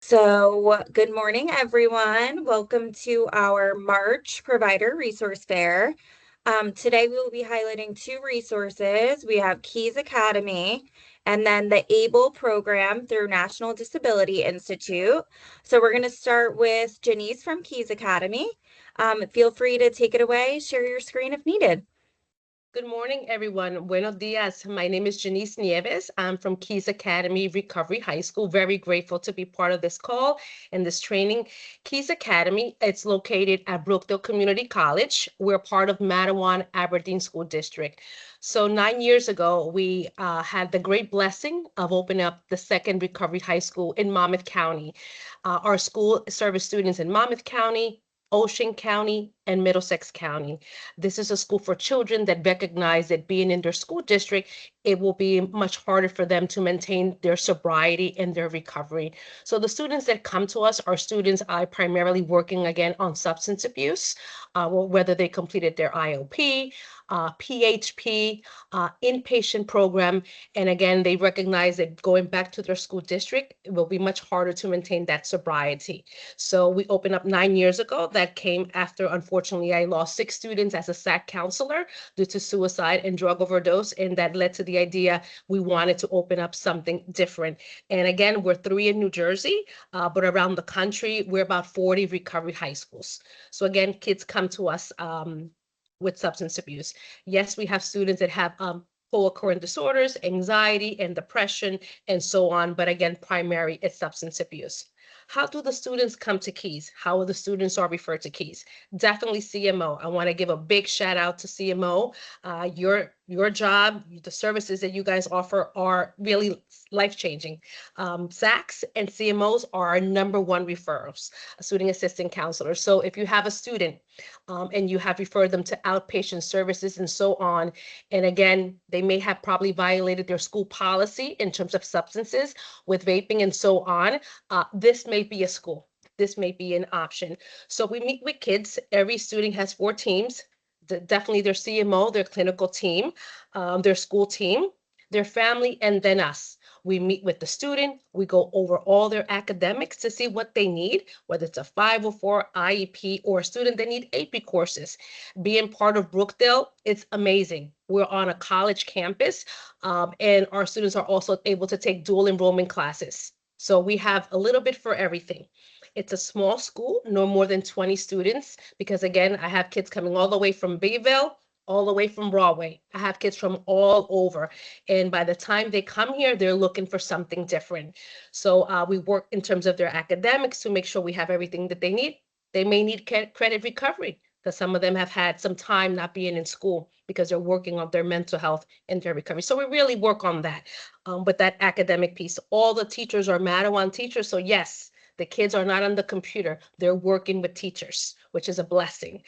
Good morning, everyone. Welcome to our March Provider Resource Fair. Today, we will be highlighting two resources. We have K.E.Y.S Academy and then the ABLE program through National Disability Institute. So, we're going to start with Janice from K.E.Y.S Academy. Feel free to take it away, share your screen if needed. Good morning, everyone. Buenos dias. My name is Janice Nieves. I'm from K.E.Y.S Academy Recovery High School. Very grateful to be part of this call and this training. K.E.Y.S Academy, it's located at Brookdale Community College. We're part of Matawan Aberdeen School District. So 9 years ago, we had the great blessing of opening up the second recovery high school in Monmouth County. Our school serves students in Monmouth County, Ocean County, and Middlesex County. This is a school for children that recognize that being in their school district, it will be much harder for them to maintain their sobriety and their recovery. So the students that come to us are students primarily working again on substance abuse, whether they completed their IOP, PHP, inpatient program. And again, they recognize that going back to their school district, it will be much harder to maintain that sobriety. So we opened up 9 years ago. That came after, unfortunately, I lost 6 students as a SAC counselor due to suicide and drug overdose. And that led to the idea we wanted to open up something different. And again, we're 3 in New Jersey, but around the country, we're about 40 recovery high schools. So again, kids come to us with substance abuse. Yes, we have students that have co-occurring disorders, anxiety and depression, and so on. But again, primary is substance abuse. How do the students come to K.E.Y.S? How are the students are referred to K.E.Y.S? Definitely CMO. I want to give a big shout out to CMO. Your job, the services that you guys offer are really life-changing. SACs and CMOs are our #1 referrals, student assistant counselors. So if you have a student and you have referred them to outpatient services and so on, and again, they may have probably violated their school policy in terms of substances with vaping and so on, this may be a school. This may be an option. So we meet with kids. Every student has 4 teams, definitely their CMO, their clinical team, their school team, their family, and then us. We meet with the student. We go over all their academics to see what they need, whether it's a 504 IEP or a student that need AP courses. Being part of Brookdale, it's amazing. We're on a college campus, and our students are also able to take dual enrollment classes. So we have a little bit for everything. It's a small school, no more than 20 students, because again, I have kids coming all the way from Bayville, all the way from Broadway. I have kids from all over. And by the time they come here, they're looking for something different. So we work in terms of their academics to make sure we have everything that they need. They may need credit recovery because some of them have had some time not being in school because they're working on their mental health and their recovery. So we really work on that. But that academic piece, all the teachers are Matawan teachers. So yes, the kids are not on the computer. They're working with teachers, which is a blessing.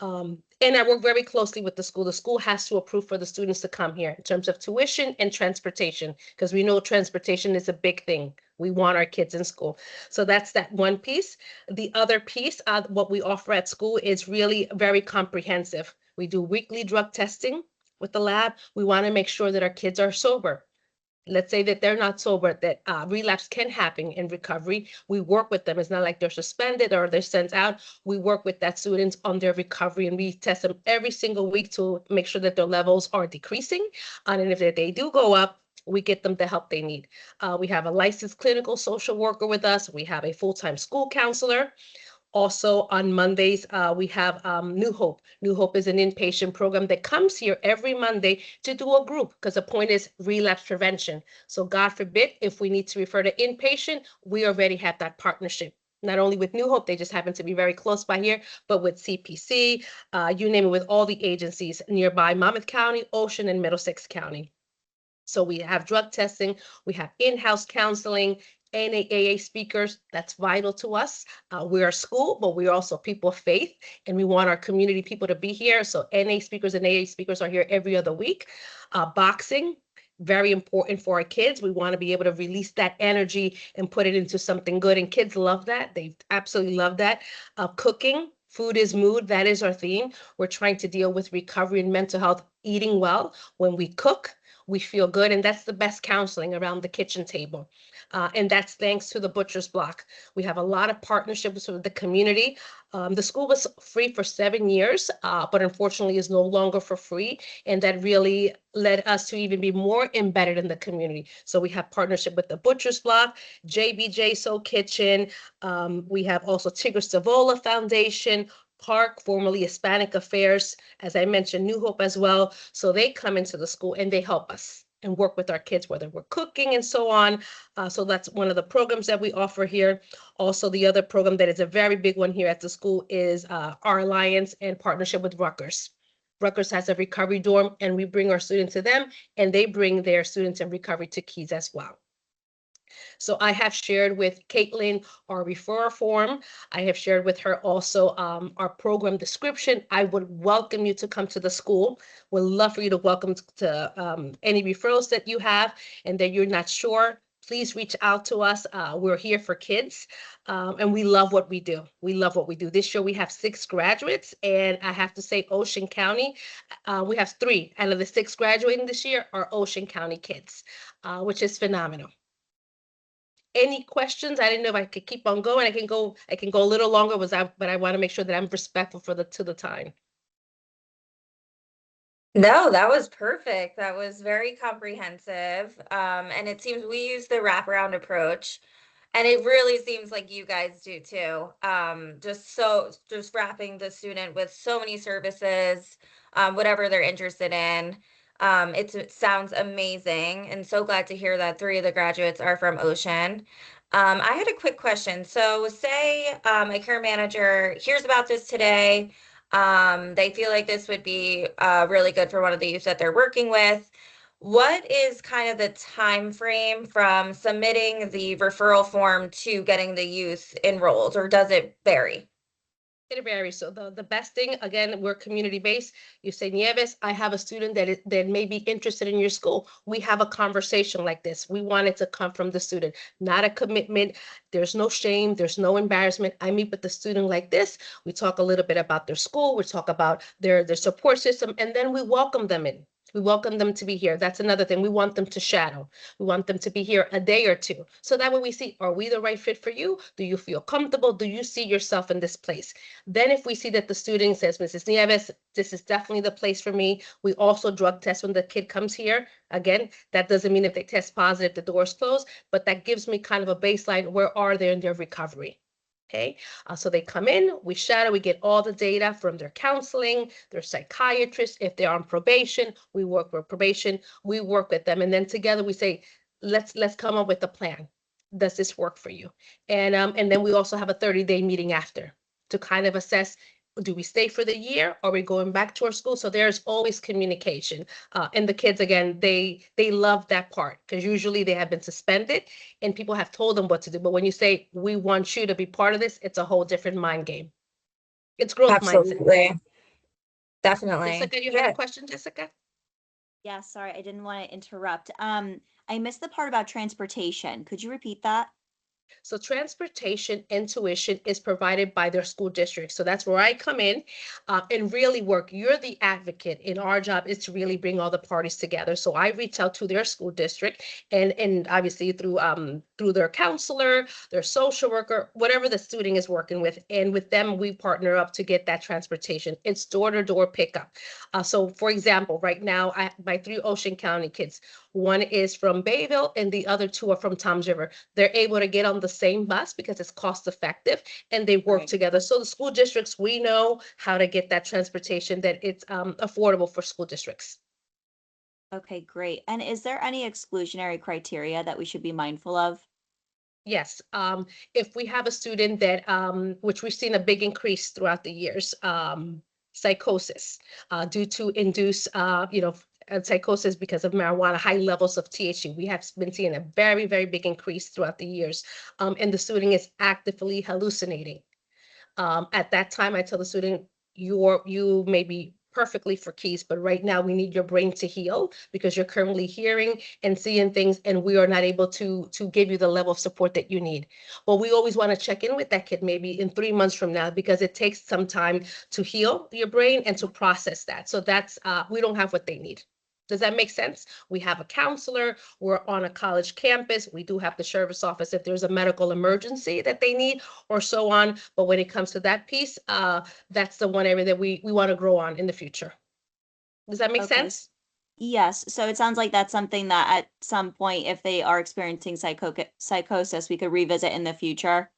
And I work very closely with the school. The school has to approve for the students to come here in terms of tuition and transportation, because we know transportation is a big thing. We want our kids in school. So that's that one piece. The other piece, what we offer at school is really very comprehensive. We do weekly drug testing with the lab. We want to make sure that our kids are sober. Let's say that they're not sober, that relapse can happen in recovery. We work with them. It's not like they're suspended or they're sent out. We work with that students on their recovery, and we test them every single week to make sure that their levels are decreasing. And if they do go up, we get them the help they need. We have a licensed clinical social worker with us. We have a full-time school counselor. Also on Mondays, we have New Hope. New Hope is an inpatient program that comes here every Monday to do a group, because the point is relapse prevention. So God forbid, if we need to refer to inpatient, we already have that partnership. Not only with New Hope, they just happen to be very close by here, but with CPC, you name it, with all the agencies nearby, Monmouth County, Ocean, and Middlesex County. So we have drug testing, we have in-house counseling, NAAA speakers. That's vital to us. We're a school, but we're also people of faith, and we want our community people to be here. So NA speakers and AA speakers are here every other week. Boxing, very important for our kids. We want to be able to release that energy and put it into something good, and kids love that. They absolutely love that. Cooking. Food is mood. That is our theme. We're trying to deal with recovery and mental health, eating well. When we cook, we feel good. And that's the best counseling around the kitchen table. And that's thanks to the Butcher's Block. We have a lot of partnerships with the community. The school was free for 7 years, but unfortunately is no longer for free. And that really led us to even be more embedded in the community. So we have partnership with the Butcher's Block, JBJ Soul Kitchen. We have also Tigger Savola Foundation, Park, formerly Hispanic Affairs, as I mentioned, New Hope as well. So they come into the school and they help us and work with our kids, whether we're cooking and so on. So that's one of the programs that we offer here. Also, the other program that is a very big one here at the school is our alliance and partnership with Rutgers. Rutgers has a recovery dorm, and we bring our students to them, and they bring their students in recovery to K.E.Y.S as well. So I have shared with Caitlin our referral form. I have shared with her also our program description. I would welcome you to come to the school. Would love for you to welcome to any referrals that you have and that you're not sure. Please reach out to us. We're here for kids, and we love what we do. We love what we do. This year we have 6 graduates, and I have to say Ocean County, we have 3 out of the 6 graduating this year are Ocean County kids, which is phenomenal. Any questions? I didn't know if I could keep on going. I can go a little longer, but I want to make sure that I'm respectful to the time. No, that was perfect. That was very comprehensive. And it seems we use the wraparound approach, and it really seems like you guys do too. Just wrapping the student with so many services, whatever they're interested in. It sounds amazing, and so glad to hear that 3 of the graduates are from Ocean. I had a quick question. So, say a care manager hears about this today. They feel like this would be really good for one of the youth that they're working with. What is kind of the time frame from submitting the referral form to getting the youth enrolled, or does it vary? It varies. So the best thing, again, we're community based. You say, Nieves, I have a student that may be interested in your school. We have a conversation like this. We want it to come from the student, not a commitment. There's no shame. There's no embarrassment. I meet with the student like this. We talk a little bit about their school. We talk about their support system, and then we welcome them in. We welcome them to be here. That's another thing. We want them to shadow. We want them to be here a day or two. So that way we see, are we the right fit for you? Do you feel comfortable? Do you see yourself in this place? Then if we see that the student says, Mrs. Nieves, this is definitely the place for me. We also drug test when the kid comes here. Again, that doesn't mean if they test positive, the door's closed, but that gives me kind of a baseline. Where are they in their recovery? Okay, so they come in, we shadow, we get all the data from their counseling, their psychiatrist. If they're on probation, we work with probation, we work with them. And then together we say, let's come up with a plan. Does this work for you? And then we also have a 30-day meeting after to kind of assess, do we stay for the year? Are we going back to our school? So there's always communication. And the kids, again, they love that part because usually they have been suspended and people have told them what to do. But when you say, we want you to be part of this, it's a whole different mind game. It's growth mindset. Absolutely. Definitely. Jessica, you had a Yeah. question, Jessica? Yeah, sorry, I didn't want to interrupt. I missed the part about transportation. Could you repeat that? So transportation and tuition is provided by their school district. So that's where I come in and really work. You're the advocate, and our job is to really bring all the parties together. So I reach out to their school district and obviously through their counselor, their social worker, whatever the student is working with, and with them we partner up to get that transportation. It's door-to-door pickup. So for example, right now my 3 Ocean County kids, one is from Bayville and the other 2 are from Toms River. They're able to get on the same bus because it's cost effective and they work Right. together. So the school districts, we know how to get that transportation that it's affordable for school districts. Okay, great. And is there any exclusionary criteria that we should be mindful of? Yes, if we have a student that, which we've seen a big increase throughout the years, psychosis, due to induced, psychosis because of marijuana, high levels of THC. We have been seeing a very, very big increase throughout the years, and the student is actively hallucinating. At that time, I tell the student, you may be perfectly for K.E.Y.S, but right now we need your brain to heal because you're currently hearing and seeing things, and we are not able to give you the level of support that you need. But we always want to check in with that kid maybe in 3 months from now because it takes some time to heal your brain and to process that. So that's we don't have what they need. Does that make sense? We have a counselor, we're on a college campus, we do have the sheriff's office if there's a medical emergency that they need or so on. But when it comes to that piece, that's the one area that we want to grow on in the future. Does that make Okay. sense? Yes, so it sounds like that's something that at some point, if they are experiencing psychosis, we could revisit in the future.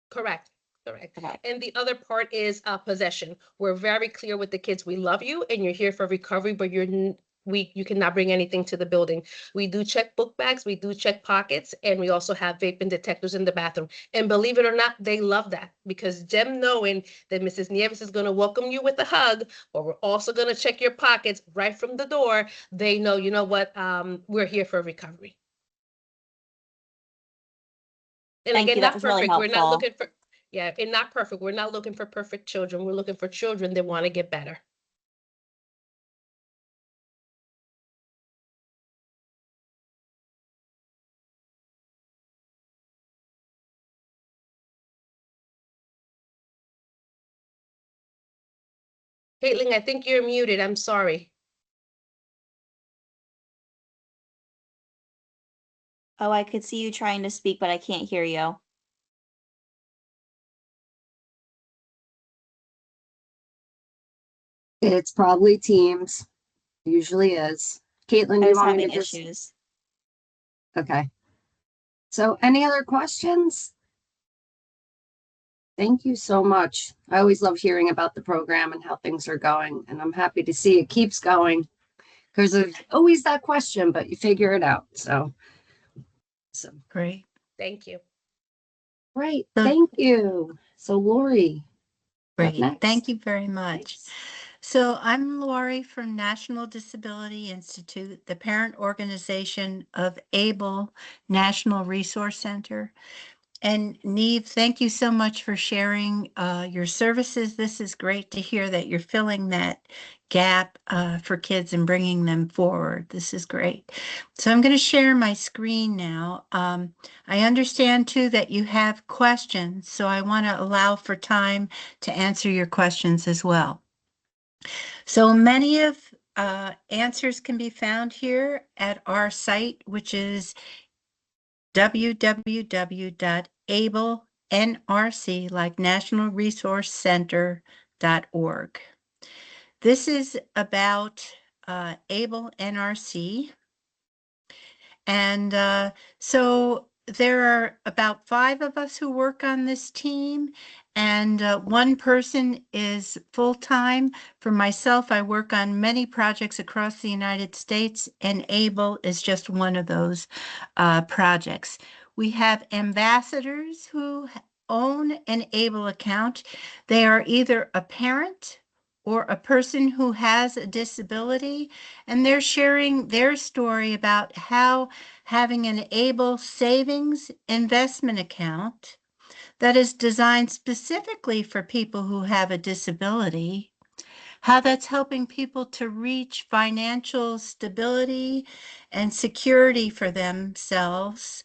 Correct. Correct. Okay. And the other part is possession. We're very clear with the kids. We love you and you're here for recovery, but you cannot bring anything to the building. We do check book bags, we do check pockets, and we also have vaping detectors in the bathroom. And believe it or not, they love that because them knowing that Mrs. Nieves is going to welcome you with a hug, but we're also going to check your pockets right from the door. They know, you know what, we're here for recovery. And Thank again, you. That not was really perfect. We're not helpful. looking for, yeah, and not perfect. We're not looking for perfect children. We're looking for children that want to get better. Caitlin, I think you're muted. I'm sorry. Oh, I could see you trying to speak, but I can't hear you. It's probably Teams. Usually is. Caitlin, I do you was want me to having just? issues. Okay. So any other questions? Thank you so much. I always love hearing about the program and how things are going, and I'm happy to see it keeps going because there's always that question, but you figure it out. So Great. Thank you. right. So Thank you. So Lori, up great. Thank next. you very much. Thanks. So I'm Lori from National Disability Institute, the parent organization of ABLE National Resource Center. And Neve, thank you so much for sharing your services. This is great to hear that you're filling that gap for kids and bringing them forward. This is great. So I'm going to share my screen now. I understand too that you have questions, so I want to allow for time to answer your questions as well. So many of answers can be found here at our site, which is www.ablenrc, like National Resource Center.org. This is about ABLE NRC. And so there are about 5 of us who work on this team, and one person is full-time. For myself, I work on many projects across the United States, and ABLE is just one of those projects. We have ambassadors who own an ABLE account. They are either a parent or a person who has a disability, and they're sharing their story about how having an ABLE savings investment account that is designed specifically for people who have a disability, how that's helping people to reach financial stability and security for themselves.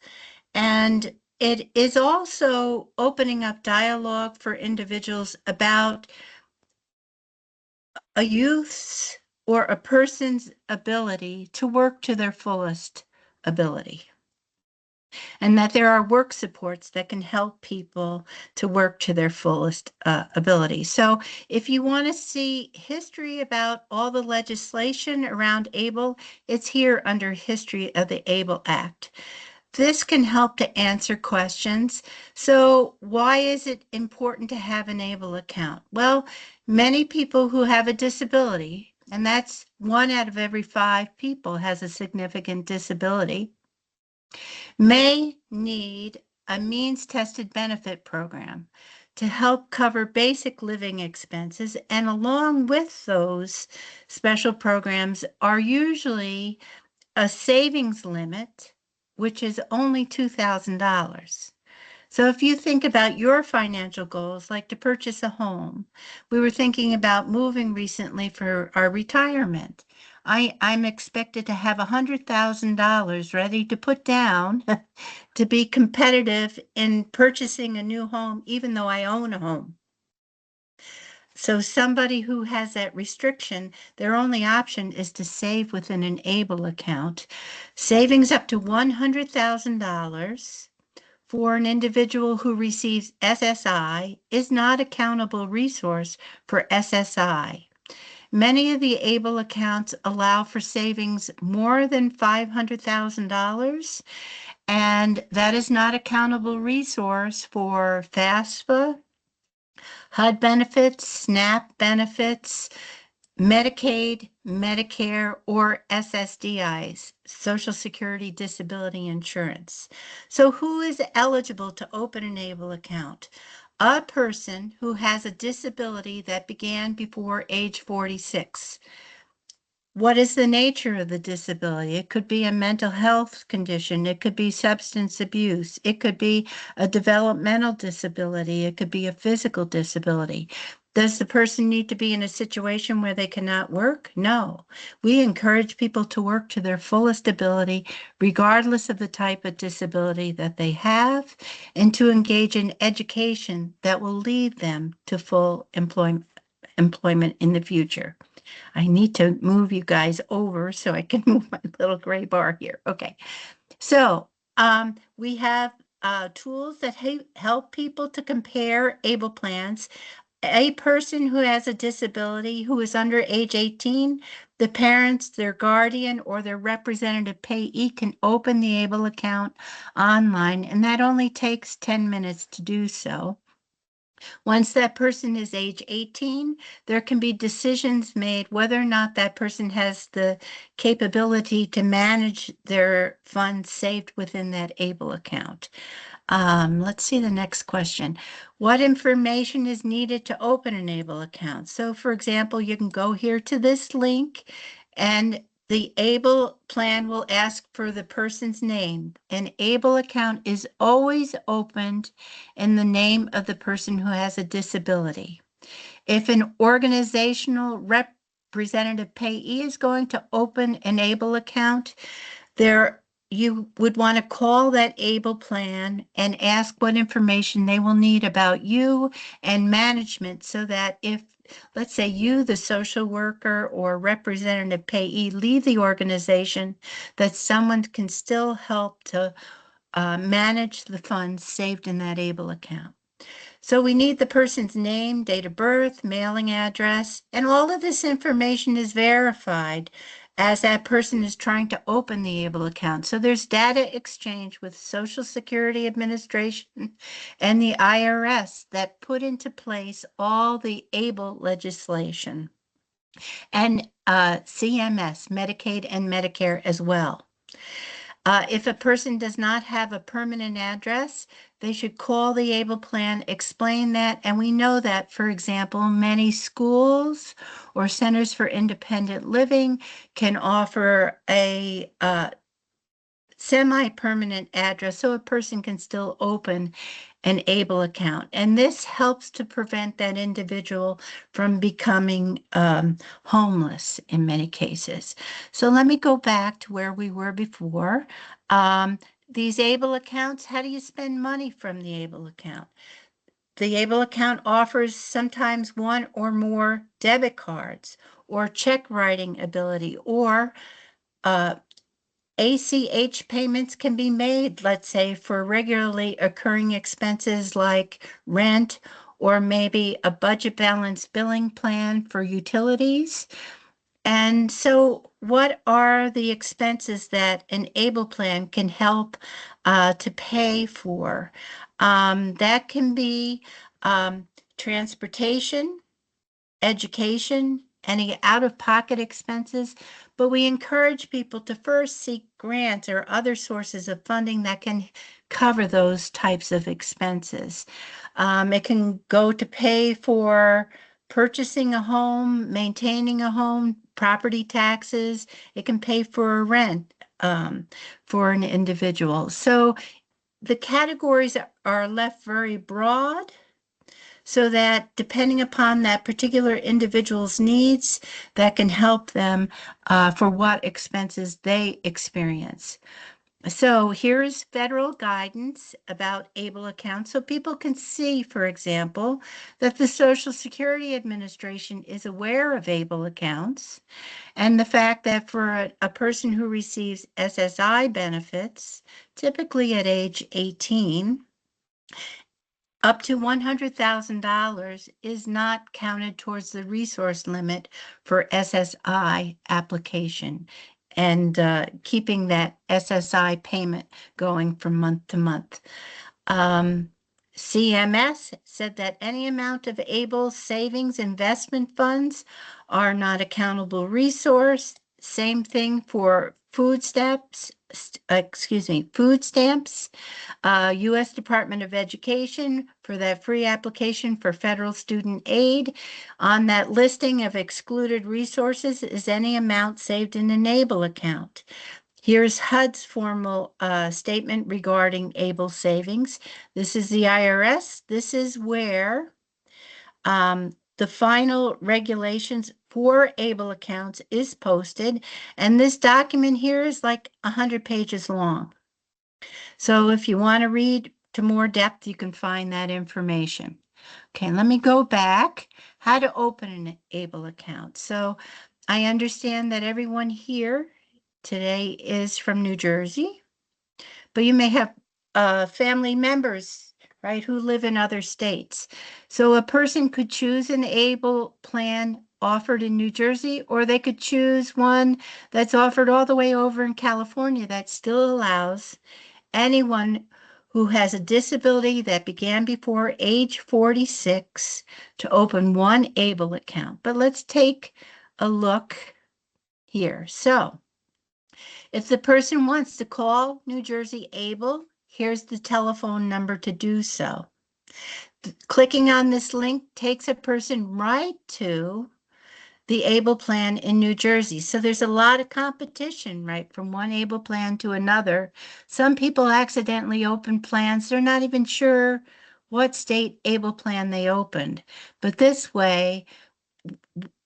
And it is also opening up dialogue for individuals about a youth's or a person's ability to work to their fullest ability, and that there are work supports that can help people to work to their fullest ability. So if you want to see history about all the legislation around ABLE, it's here under History of the ABLE Act. This can help to answer questions. So why is it important to have an ABLE account? Well, many people who have a disability, and that's 1 out of every 5 people has a significant disability, may need a means-tested benefit program to help cover basic living expenses. And along with those special programs are usually a savings limit, which is only $2,000. So if you think about your financial goals, like to purchase a home, we were thinking about moving recently for our retirement. I'm expected to have $100,000 ready to put down to be competitive in purchasing a new home, even though I own a home. So somebody who has that restriction, their only option is to save within an ABLE account. Savings up to $100,000 for an individual who receives SSI is not a countable resource for SSI. Many of the ABLE accounts allow for savings more than $500,000, and that is not a countable resource for FAFSA, HUD benefits, SNAP benefits, Medicaid, Medicare, or SSDIs, Social Security Disability Insurance. So who is eligible to open an ABLE account? A person who has a disability that began before age 46. What is the nature of the disability? It could be a mental health condition. It could be substance abuse. It could be a developmental disability. It could be a physical disability. Does the person need to be in a situation where they cannot work? No. We encourage people to work to their fullest ability, regardless of the type of disability that they have, and to engage in education that will lead them to full employment in the future. I need to move you guys over so I can move my little gray bar here. Okay. So we have tools that help people to compare ABLE plans. A person who has a disability who is under age 18, the parents, their guardian, or their representative payee can open the ABLE account online, and that only takes 10 minutes to do so. Once that person is age 18, there can be decisions made whether or not that person has the capability to manage their funds saved within that ABLE account. Let's see the next question. What information is needed to open an ABLE account? So for example, you can go here to this link and the ABLE plan will ask for the person's name. An ABLE account is always opened in the name of the person who has a disability. If an organizational representative payee is going to open an ABLE account, you would want to call that ABLE plan and ask what information they will need about you and management so that if, let's say you, the social worker or representative payee, leave the organization, that someone can still help to manage the funds saved in that ABLE account. So we need the person's name, date of birth, mailing address, and all of this information is verified as that person is trying to open the ABLE account. So there's data exchange with Social Security Administration and the IRS that put into place all the ABLE legislation and CMS, Medicaid and Medicare as well. If a person does not have a permanent address, they should call the ABLE plan, explain that, and we know that, for example, many schools or centers for independent living can offer a semi-permanent address so a person can still open an ABLE account. And this helps to prevent that individual from becoming homeless in many cases. So let me go back to where we were before. These ABLE accounts, how do you spend money from the ABLE account? The ABLE account offers sometimes one or more debit cards or check writing ability, or ACH payments can be made, let's say, for regularly occurring expenses like rent or maybe a budget balance billing plan for utilities. And so what are the expenses that an ABLE plan can help to pay for? That can be transportation, education, any out-of-pocket expenses, but we encourage people to first seek grants or other sources of funding that can cover those types of expenses. It can go to pay for purchasing a home, maintaining a home, property taxes. It can pay for rent for an individual. So the categories are left very broad, so that depending upon that particular individual's needs, that can help them for what expenses they experience. So here's federal guidance about ABLE accounts. So people can see, for example, that the Social Security Administration is aware of ABLE accounts, and the fact that for a person who receives SSI benefits, typically at age 18, up to $100,000 is not counted towards the resource limit for SSI application, and keeping that SSI payment going from month to month. CMS said that any amount of ABLE savings investment funds are not a countable resource. Same thing for food stamps. Food stamps. U.S. Department of Education for that free application for federal student aid. On that listing of excluded resources is any amount saved in an ABLE account. Here's HUD's formal statement regarding ABLE savings. This is the IRS. This is where the final regulations for ABLE accounts is posted. And this document here is like 100 pages long. So if you want to read to more depth, you can find that information. Okay, let me go back. How to open an ABLE account. So I understand that everyone here today is from New Jersey, but you may have family members, right, who live in other states. So a person could choose an ABLE plan offered in New Jersey, or they could choose one that's offered all the way over in California that still allows anyone who has a disability that began before age 46 to open one ABLE account. But let's take a look here. So if the person wants to call New Jersey ABLE, here's the telephone number to do so. Clicking on this link takes a person right to the ABLE plan in New Jersey. So there's a lot of competition, right, from one ABLE plan to another. Some people accidentally open plans. They're not even sure what state ABLE plan they opened. But this way,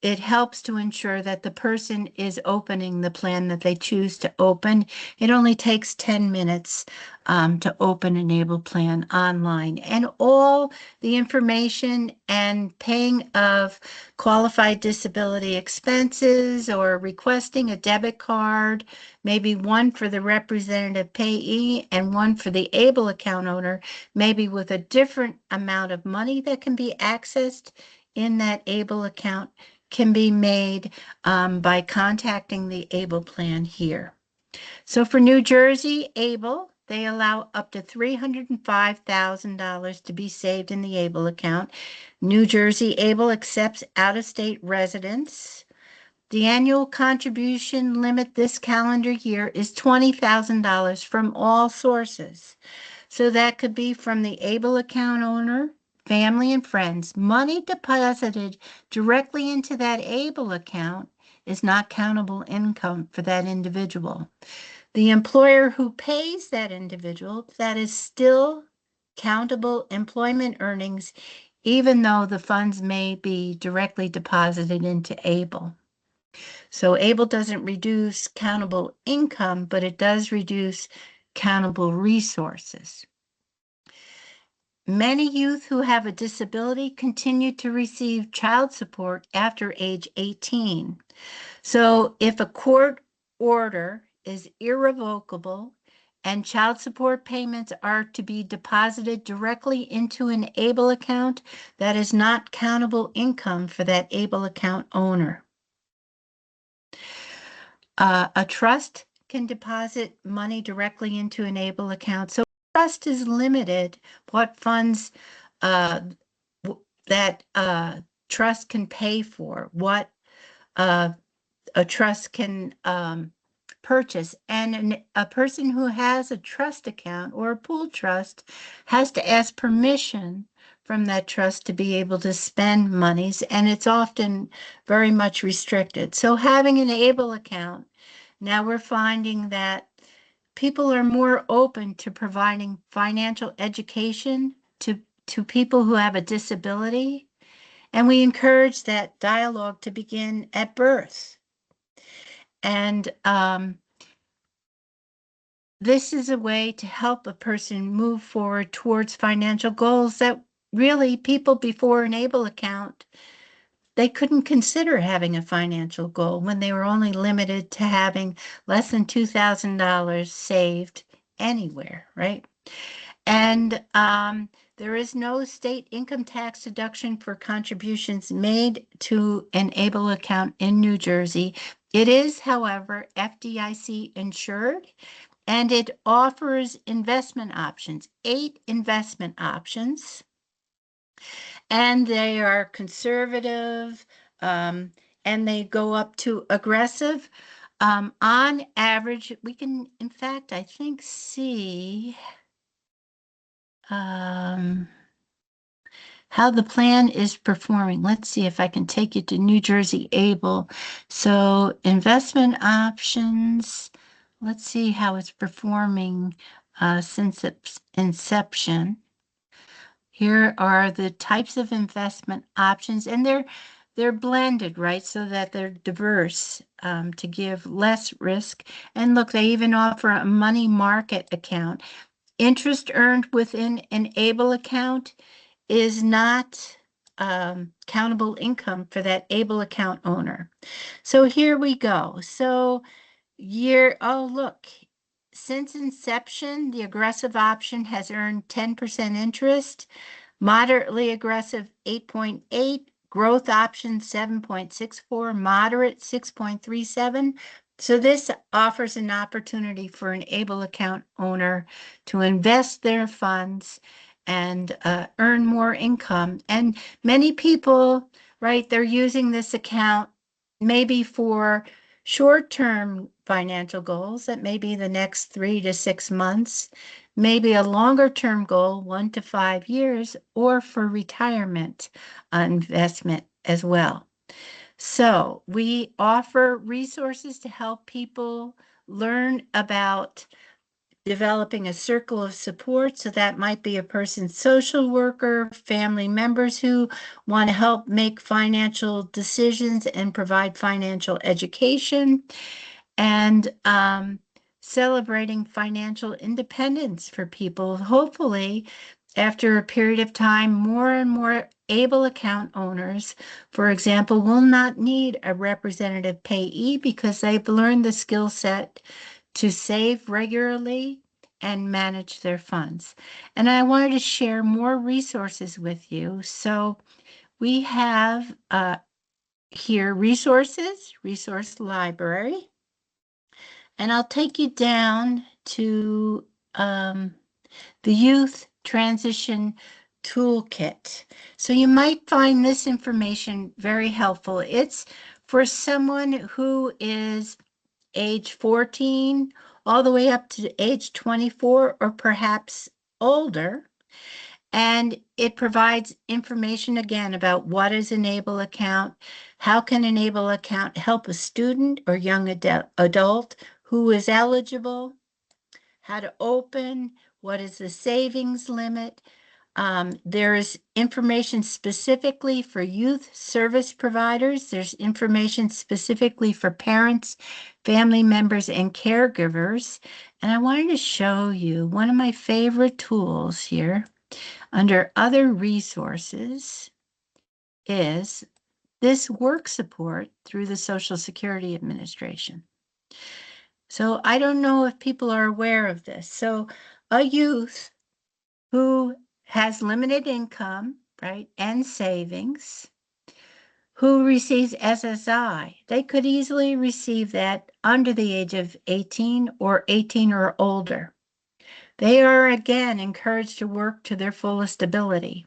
it helps to ensure that the person is opening the plan that they choose to open. It only takes 10 minutes to open an ABLE plan online. And all the information and paying of qualified disability expenses or requesting a debit card, maybe one for the representative payee and one for the ABLE account owner, maybe with a different amount of money that can be accessed in that ABLE account, can be made by contacting the ABLE plan here. So for New Jersey ABLE, they allow up to $305,000 to be saved in the ABLE account. New Jersey ABLE accepts out-of-state residents. The annual contribution limit this calendar year is $20,000 from all sources. So that could be from the ABLE account owner, family, and friends. Money deposited directly into that ABLE account is not countable income for that individual. The employer who pays that individual, that is still countable employment earnings, even though the funds may be directly deposited into ABLE. So ABLE doesn't reduce countable income, but it does reduce countable resources. Many youth who have a disability continue to receive child support after age 18. So if a court order is irrevocable and child support payments are to be deposited directly into an ABLE account, that is not countable income for that ABLE account owner. A trust can deposit money directly into an ABLE account. So trust is limited what funds that trust can pay for, what a trust can purchase. And a person who has a trust account or a pool trust has to ask permission from that trust to be able to spend monies, and it's often very much restricted. So having an ABLE account, now we're finding that people are more open to providing financial education to people who have a disability, and we encourage that dialogue to begin at birth. And this is a way to help a person move forward towards financial goals that really people before an ABLE account, they couldn't consider having a financial goal when they were only limited to having less than $2,000 saved anywhere, right? And there is no state income tax deduction for contributions made to an ABLE account in New Jersey. It is, however, FDIC insured, and it offers investment options, 8 investment options, and they are conservative, and they go up to aggressive. On average, we can, in fact, I think, see how the plan is performing. Let's see if I can take you to New Jersey Able. So investment options, let's see how it's performing since its inception. Here are the types of investment options, and they're blended, right? So that they're diverse to give less risk. And look, they even offer a money market account. Interest earned within an ABLE account is not countable income for that ABLE account owner. So here we go. So oh, look, since inception, the aggressive option has earned 10% interest, moderately aggressive 8.8, growth option 7.64, moderate 6.37. So this offers an opportunity for an ABLE account owner to invest their funds and earn more income. And many people, right, they're using this account maybe for short-term financial goals that may be the next 3 to 6 months, maybe a longer-term goal, 1 to 5 years, or for retirement investment as well. So we offer resources to help people learn about developing a circle of support. So that might be a person's social worker, family members who want to help make financial decisions and provide financial education, and celebrating financial independence for people. Hopefully, after a period of time, more and more ABLE account owners, for example, will not need a representative payee because they've learned the skill set to save regularly and manage their funds. And I wanted to share more resources with you. So we have here resources, resource library, and I'll take you down to the Youth Transition Toolkit. So you might find this information very helpful. It's for someone who is age 14 all the way up to age 24 or perhaps older. And it provides information again about what is an ABLE account, how can an ABLE account help a student or young adult who is eligible, how to open, what is the savings limit. There's information specifically for youth service providers. There's information specifically for parents, family members, and caregivers. And I wanted to show you one of my favorite tools here under other resources is this work support through the Social Security Administration. So I don't know if people are aware of this. So a youth who has limited income, right, and savings, who receives SSI, they could easily receive that under the age of 18 or 18 or older. They are again encouraged to work to their fullest ability.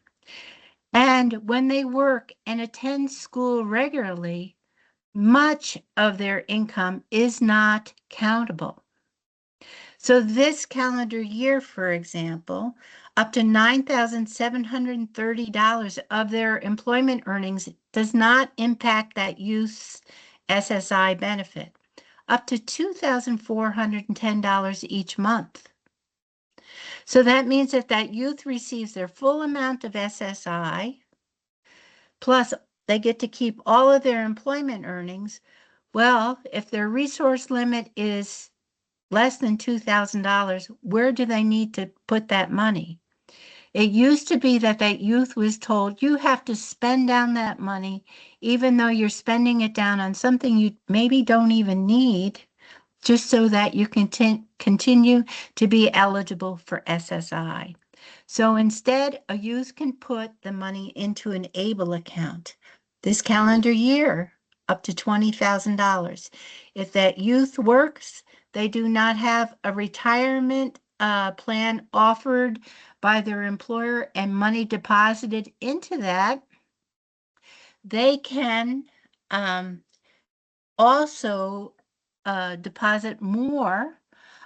And when they work and attend school regularly, much of their income is not countable. So this calendar year, for example, up to $9,730 of their employment earnings does not impact that youth's SSI benefit, up to $2,410 each month. So that means that that youth receives their full amount of SSI, plus they get to keep all of their employment earnings. Well, if their resource limit is less than $2,000, where do they need to put that money? It used to be that youth was told you have to spend down that money, even though you're spending it down on something you maybe don't even need, just so that you can continue to be eligible for SSI. So instead, a youth can put the money into an ABLE account this calendar year, up to $20,000. If that youth works, they do not have a retirement plan offered by their employer and money deposited into that, they can also deposit more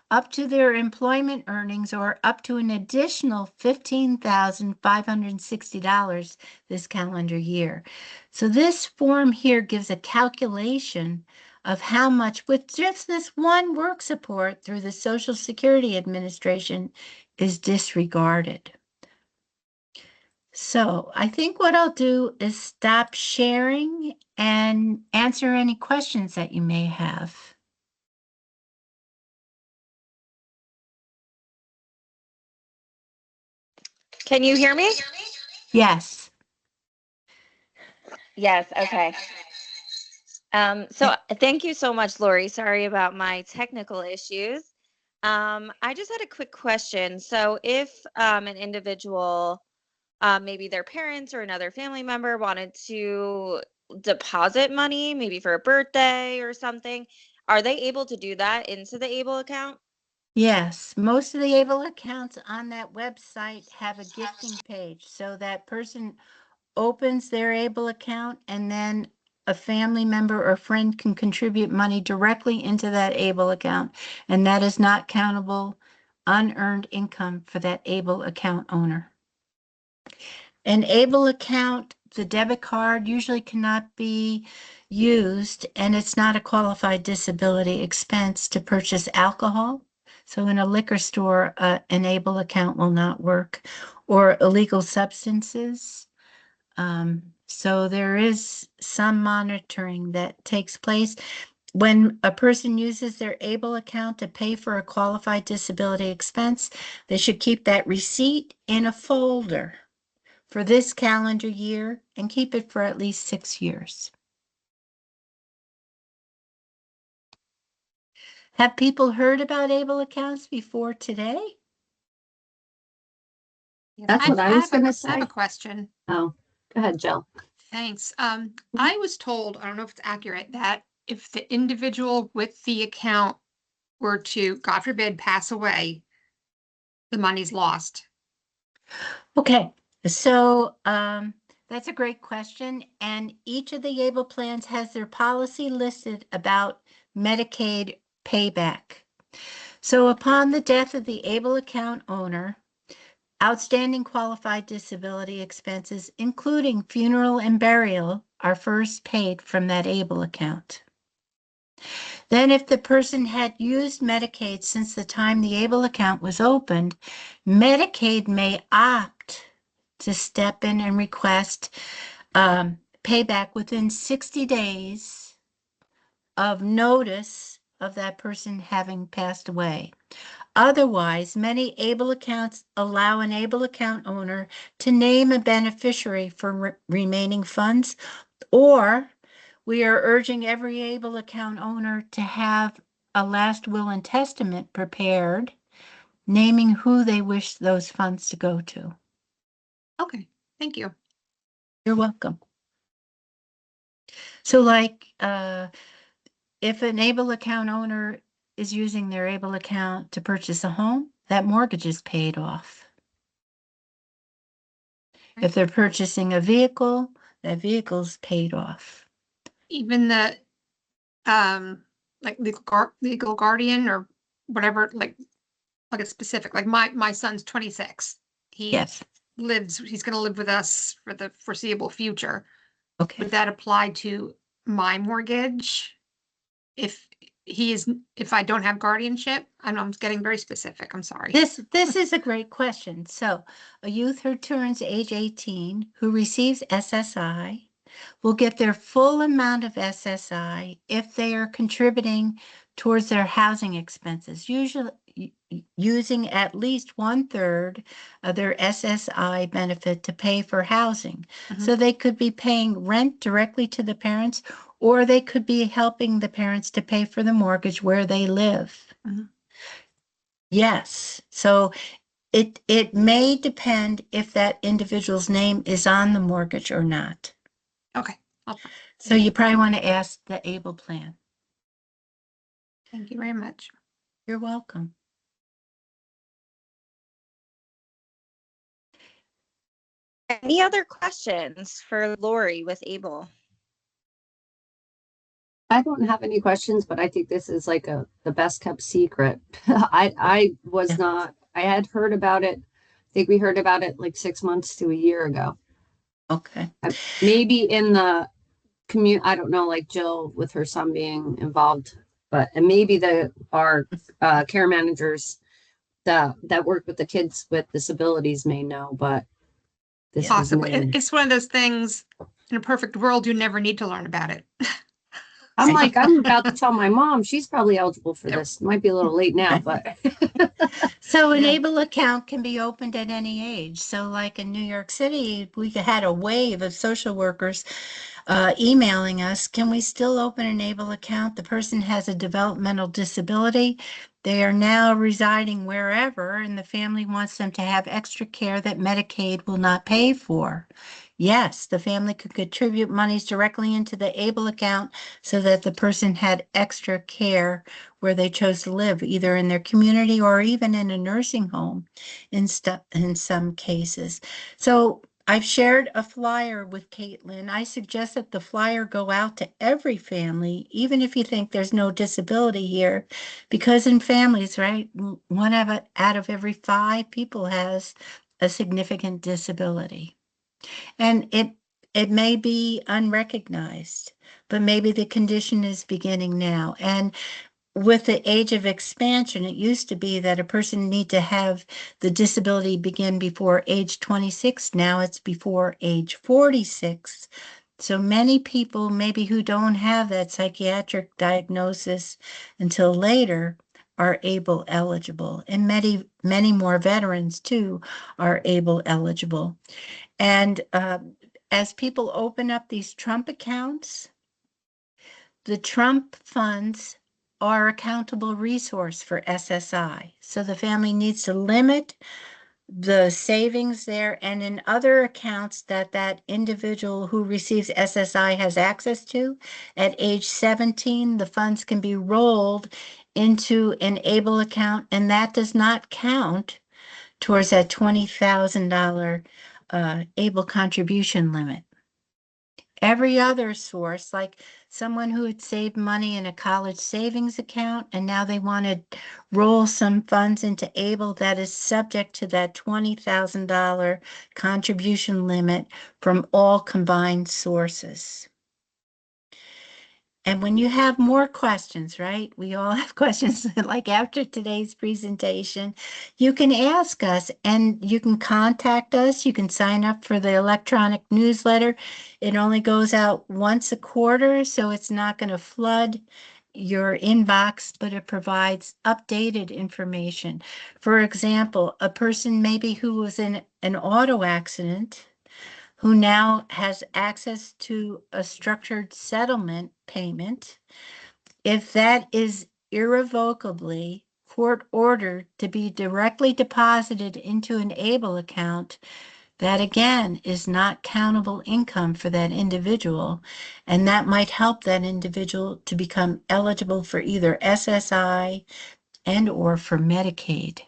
up to their employment earnings or up to an additional $15,560 this calendar year. So this form here gives a calculation of how much, with just this one work support through the Social Security Administration, is disregarded. So I think what I'll do is stop sharing and answer any questions that you may have. Can you hear me? Yes. Yes, okay. So thank you so much, Lori. Sorry about my technical issues. I just had a quick question. So if an individual, maybe their parents or another family member wanted to deposit money, maybe for a birthday or something, are they able to do that into the ABLE account? Yes, most of the ABLE accounts on that website have a gifting page. So that person opens their ABLE account and then a family member or friend can contribute money directly into that ABLE account. And that is not countable unearned income for that ABLE account owner. An ABLE account, the debit card usually cannot be used, and it's not a qualified disability expense to purchase alcohol. So in a liquor store, an ABLE account will not work, or illegal substances. So there is some monitoring that takes place. When a person uses their ABLE account to pay for a qualified disability expense, they should keep that receipt in a folder for this calendar year and keep it for at least 6 years. Have people heard about ABLE accounts before today? That's what I was going to I say. have a question. Oh, go ahead, Jill. Thanks. I was told, I don't know if it's accurate, that if the individual with the account were to, God forbid, pass away, the money's lost. Okay, so that's a great question. And each of the ABLE plans has their policy listed about Medicaid payback. So upon the death of the ABLE account owner, outstanding qualified disability expenses, including funeral and burial, are first paid from that ABLE account. Then if the person had used Medicaid since the time the ABLE account was opened, Medicaid may opt to step in and request payback within 60 days of notice of that person having passed away. Otherwise, many ABLE accounts allow an ABLE account owner to name a beneficiary for remaining funds, or we are urging every ABLE account owner to have a last will and testament prepared, naming who they wish those funds to go to. Okay, thank you. You're welcome. So like, if an ABLE account owner is using their ABLE account to purchase a home, that mortgage is paid off. If they're purchasing a vehicle, that vehicle's paid off. Even the like legal guardian or whatever, like a specific, like my son's 26. He Yes. he's going to live with us for the foreseeable future. Okay. Would that apply to my mortgage if I don't have guardianship? I know I'm getting very specific. I'm sorry. This is a great question. So a youth who turns age 18 who receives SSI will get their full amount of SSI if they are contributing towards their housing expenses, usually using at least 1/3 of their SSI benefit to pay for housing. So they could be paying rent directly to the parents, or they could be helping the parents to pay for the mortgage where they live. Yes. So it may depend if that individual's name is on the mortgage or not. Okay. So you probably want to ask the ABLE plan. Thank you very much. You're welcome. Any other questions for Lori with ABLE? I don't have any questions, but I think this is like the best kept secret. I was Yeah. not, I had heard about it. I think we heard about it like 6 months to a year ago. Okay. Maybe in the I don't know, like Jill with her son being involved, and maybe our care managers that work with the kids with disabilities may know, but this is Possibly. new. It's one of those things, in a perfect world, you never need to learn about it. I'm like, I'm about to tell my mom she's probably eligible for Yep. this. Might be a little late now, but So an Yeah. ABLE account can be opened at any age. So like in New York City, we had a wave of social workers emailing us, can we still open an ABLE account? The person has a developmental disability. They are now residing wherever, and the family wants them to have extra care that Medicaid will not pay for. Yes, the family could contribute monies directly into the ABLE account so that the person had extra care where they chose to live, either in their community or even in a nursing home in some cases. So I've shared a flyer with Caitlin. I suggest that the flyer go out to every family, even if you think there's no disability here, because in families, right, one out of every 5 people has a significant disability. And it may be unrecognized, but maybe the condition is beginning now. And with the age of expansion, it used to be that a person need to have the disability begin before age 26. Now it's before age 46. So many people maybe who don't have that psychiatric diagnosis until later are ABLE eligible, and many more veterans too are ABLE eligible. And as people open up these Trump accounts, the Trump funds are accountable resource for SSI. So the family needs to limit the savings there, and in other accounts that individual who receives SSI has access to. At age 17, the funds can be rolled into an ABLE account, and that does not count towards that $20,000 ABLE contribution limit. Every other source, like someone who had saved money in a college savings account and now they want to roll some funds into ABLE, that is subject to that $20,000 contribution limit from all combined sources. And when you have more questions, right? We all have questions like after today's presentation, you can ask us and you can contact us. You can sign up for the electronic newsletter. It only goes out once a quarter, so it's not going to flood your inbox, but it provides updated information. For example, a person maybe who was in an auto accident who now has access to a structured settlement payment, if that is irrevocably court ordered to be directly deposited into an ABLE account, that again is not countable income for that individual, and that might help that individual to become eligible for either SSI and or for Medicaid,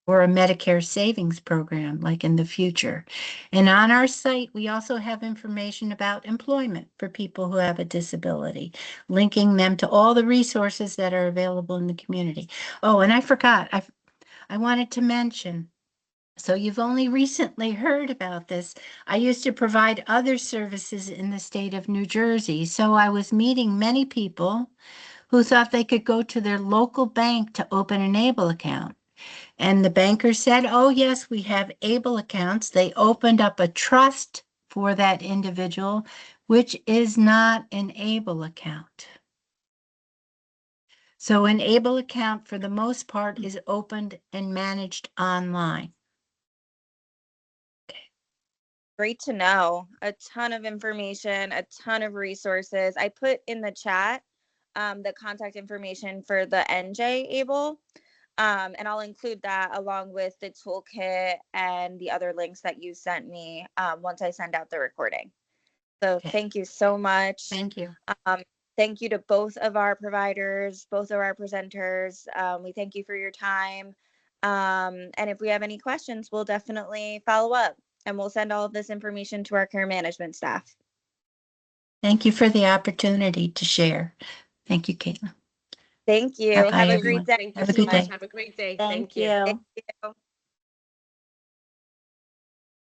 or a Medicare savings program like in the future. And on our site, we also have information about employment for people who have a disability, linking them to all the resources that are available in the community. Oh, and I forgot, I wanted to mention, so you've only recently heard about this. I used to provide other services in the state of New Jersey. So I was meeting many people who thought they could go to their local bank to open an ABLE account. And the banker said, oh, yes, we have ABLE accounts. They opened up a trust for that individual, which is not an ABLE account. So an ABLE account for the most part is opened and managed online. Great to know. A ton of information, a ton of resources. I put in the chat the contact information for the NJ ABLE. And I'll include that along with the toolkit and the other links that you sent me once I send out the recording. So Okay. thank you so much. Thank you. Thank you to both of our providers, both of our presenters. We thank you for your time. And if we have any questions, we'll definitely follow up and we'll send all of this information to our care management staff. Thank you for the opportunity to share. Thank you, Caitlin. Thank you. Bye-bye, Have a everyone. great day. Thank you Have a so good much. day. Have a great day. Thank you. Thank you.